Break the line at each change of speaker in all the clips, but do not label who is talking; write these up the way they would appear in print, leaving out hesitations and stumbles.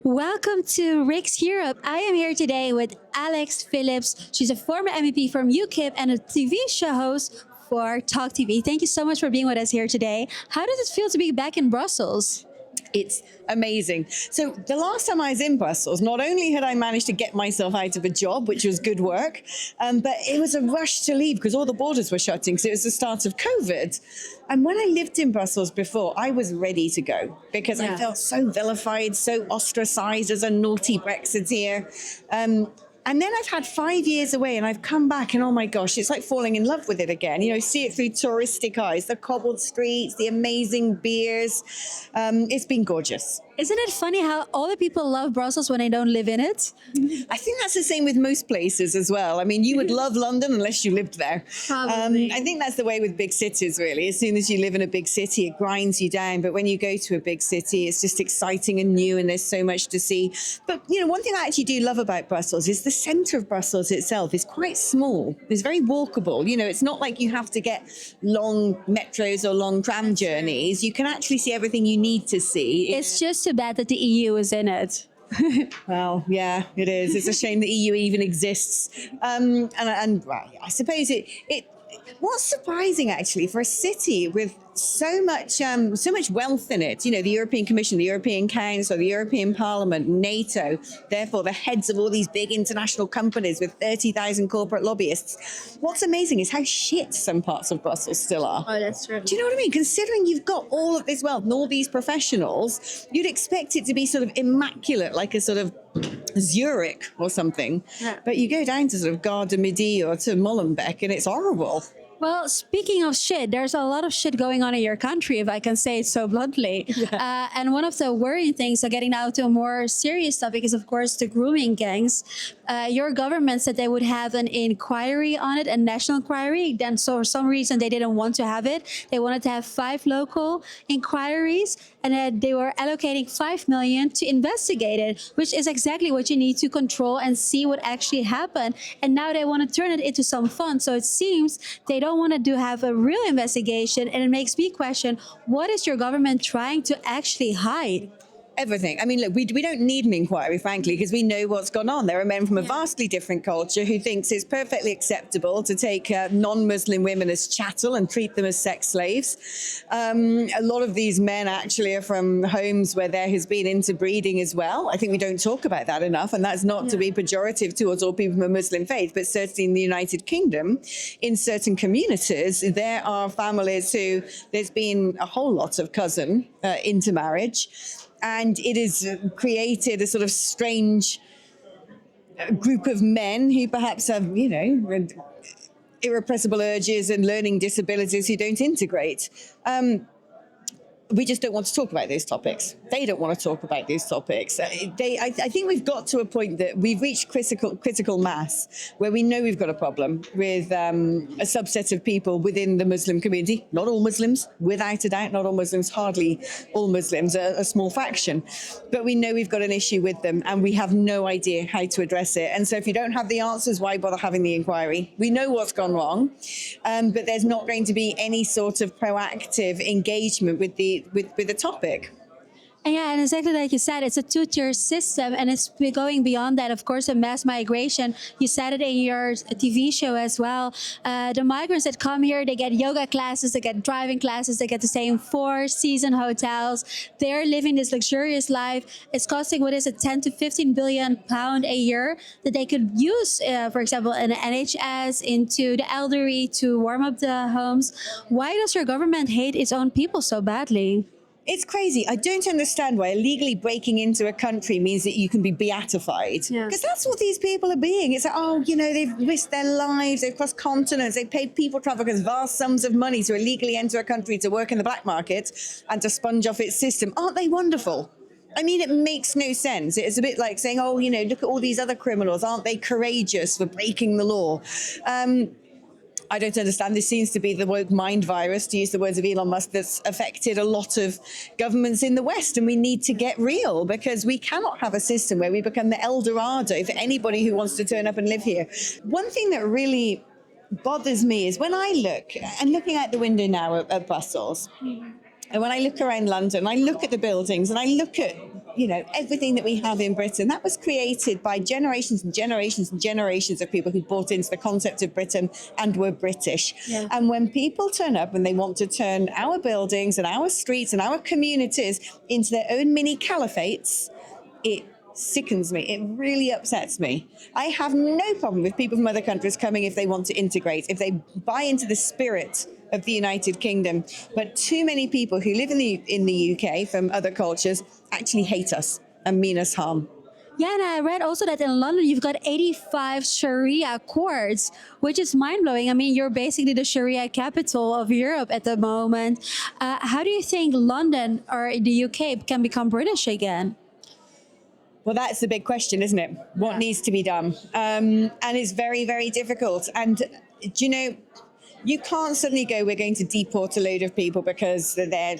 Welcome to Rick's Europe. I am here today with Alex Phillips. She's a former MEP from UKIP and a TV show host for Talk TV. Thank you so much for being with us here today. How does it feel to be back in Brussels?
It's amazing. So the last time I was in Brussels, not only had I managed to get myself out of a job, which was good work, but it was a rush to leave because all the borders were shutting. So it was the start of COVID. And when I lived in Brussels before, I was ready to go because I felt so vilified, so ostracized as a naughty Brexiteer. And then I've had 5 years away and I've come back and oh my gosh, it's like falling in love with it again. You know, see it through touristic eyes, the cobbled streets, the amazing beers. It's been gorgeous.
Isn't it funny how all the people love Brussels when they don't live in it?
I think that's the same with most places as well. I mean, you would love London unless you lived there.
Probably.
I think that's the way with big cities, really. As soon as you live in a big city, it grinds you down. But when you go to a big city, it's just exciting and new and there's so much to see. But, you know, one thing I actually do love about Brussels is the centre of Brussels itself is quite small. It's very walkable. You know, it's not like you have to get long metros or long tram journeys. You can actually see everything you need to see.
It's just too bad that the EU is in it.
Well, yeah, it is. It's a shame the EU even exists. And well, I suppose it. What's surprising actually for a city with so much wealth in it, you know, the European Commission, the European Council, the European Parliament, NATO, therefore the heads of all these big international companies with 30,000 corporate lobbyists. What's amazing is how shit some parts of Brussels still are.
Oh, that's true.
Do you know what I mean? Considering you've got all of this wealth and all these professionals, you'd expect it to be sort of immaculate, like a sort of Zurich or something.
Yeah.
But you go down to sort of Gare de Midi or to Molenbeek and it's horrible.
Well, speaking of shit, there's a lot of shit going on in your country, if I can say it so bluntly. And one of the worrying things, so getting now to a more serious topic, is of course the grooming gangs. Your government said they would have an inquiry on it, a national inquiry. Then, so for some reason, they didn't want to have it. They wanted to have 5 local inquiries, and they were allocating 5 million to investigate it, which is exactly what you need to control and see what actually happened. And now they want to turn it into some fun. So it seems they don't want to have a real investigation, and it makes me question, what is your government trying to actually hide?
Everything. I mean, look, we don't need an inquiry, frankly, because we know what's gone on. There are men from a vastly different culture who thinks it's perfectly acceptable to take non-Muslim women as chattel and treat them as sex slaves. A lot of these men actually are from homes where there has been interbreeding as well. I think we don't talk about that enough, and that's not to be pejorative towards all people from a Muslim faith, but certainly in the United Kingdom, in certain communities, there are families who there's been a whole lot of cousin intermarriage. And it has created a sort of strange group of men who perhaps have, you know, irrepressible urges and learning disabilities who don't integrate. We just don't want to talk about those topics. They don't want to talk about these topics. I think we've got to a point that we've reached critical mass where we know we've got a problem with a subset of people within the Muslim community. Not all Muslims, without a doubt, not all Muslims, hardly all Muslims, a small fraction. But we know we've got an issue with them and we have no idea how to address it. And so if you don't have the answers, why bother having the inquiry? We know what's gone wrong, but there's not going to be any sort of proactive engagement with the topic.
And yeah, and exactly like you said, it's a two-tier system, and it's going beyond that. Of course, a mass migration. You said it in your TV show as well. The migrants that come here, they get yoga classes, they get driving classes, they get to stay in 4-season hotels. They're living this luxurious life. It's costing, what is it, 10 to 15 billion pound a year that they could use, for example, in the NHS, into the elderly, to warm up the homes. Why does your government hate its own people so badly?
It's crazy. I don't understand why illegally breaking into a country means that you can be beatified. Because that's what these people are being. It's like, oh, you know, they've risked their lives, they've crossed continents, they've paid people traffickers vast sums of money to illegally enter a country to work in the black market and to sponge off its system. Aren't they wonderful? I mean, it makes no sense. It's a bit like saying, oh, you know, look at all these other criminals. Aren't they courageous for breaking the law? I don't understand. This seems to be the woke mind virus, to use the words of Elon Musk, that's affected a lot of governments in the West. And we need to get real, because we cannot have a system where we become the El Dorado for anybody who wants to turn up and live here. One thing that really bothers me is when I look, and looking out the window now at Brussels, and when I look around London, I look at the buildings and I look at everything that we have in Britain, that was created by generations and generations and generations of people who bought into the concept of Britain and were British.
Yeah.
And when people turn up and they want to turn our buildings and our streets and our communities into their own mini caliphates, it sickens me. It really upsets me. I have no problem with people from other countries coming if they want to integrate, if they buy into the spirit of the United Kingdom. But too many people who live in the UK from other cultures actually hate us and mean us harm.
Yeah, and I read also that in London you've got 85 Sharia courts, which is mind blowing. I mean, you're basically the Sharia capital of Europe at the moment. How do you think London or the UK can become British again?
Well, that's the big question, isn't it? What needs to be done? And it's very, very difficult. And, you can't suddenly go, we're going to deport a load of people because they're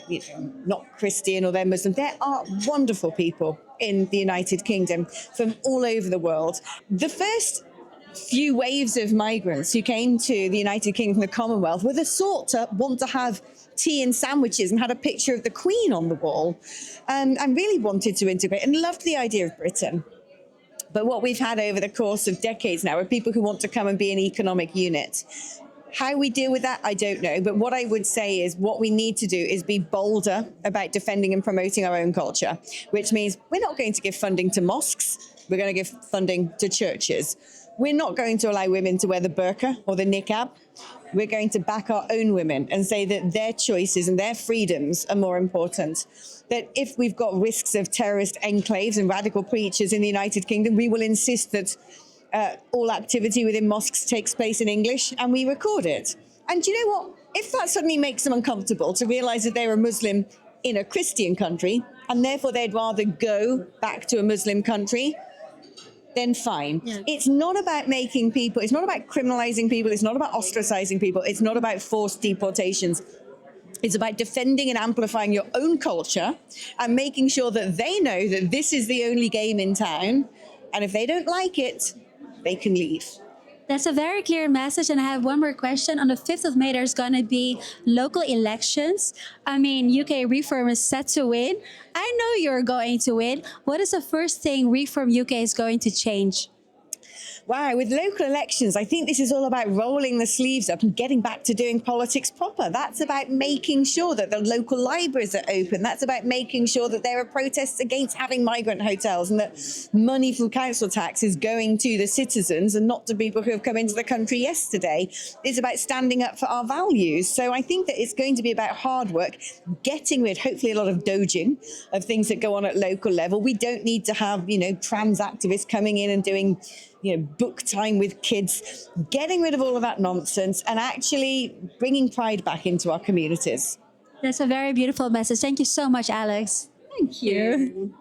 not Christian or they're Muslim. There are wonderful people in the United Kingdom from all over the world. The first few waves of migrants who came to the United Kingdom from the Commonwealth were the sort to want to have tea and sandwiches and had a picture of the Queen on the wall, and really wanted to integrate and loved the idea of Britain. But what we've had over the course of decades now are people who want to come and be an economic unit. How we deal with that, I don't know. But what I would say is what we need to do is be bolder about defending and promoting our own culture, which means we're not going to give funding to mosques. We're going to give funding to churches. We're not going to allow women to wear the burqa or the niqab. We're going to back our own women and say that their choices and their freedoms are more important. That if we've got risks of terrorist enclaves and radical preachers in the United Kingdom, we will insist that all activity within mosques takes place in English and we record it. And do you know what? If that suddenly makes them uncomfortable to realize that they're a Muslim in a Christian country and therefore they'd rather go back to a Muslim country, then fine. Yeah. It's not about making people, it's not about criminalizing people, it's not about ostracizing people, it's not about forced deportations. It's about defending and amplifying your own culture and making sure that they know that this is the only game in town. And if they don't like it, they can leave.
That's a very clear message. And I have one more question. On the 5th of May, there's going to be local elections. I mean, UK Reform is set to win. I know you're going to win. What is the first thing Reform UK is going to change?
Wow, with local elections, I think this is all about rolling the sleeves up and getting back to doing politics proper. That's about making sure that the local libraries are open. That's about making sure that there are protests against having migrant hotels and that money from council tax is going to the citizens and not to people who have come into the country yesterday. It's about standing up for our values. So I think that it's going to be about hard work, getting rid, hopefully a lot of dodging of things that go on at local level. We don't need to have, trans activists coming in and doing book time with kids, getting rid of all of that nonsense and actually bringing pride back into our communities.
That's a very beautiful message. Thank you so much, Alex.
Thank you.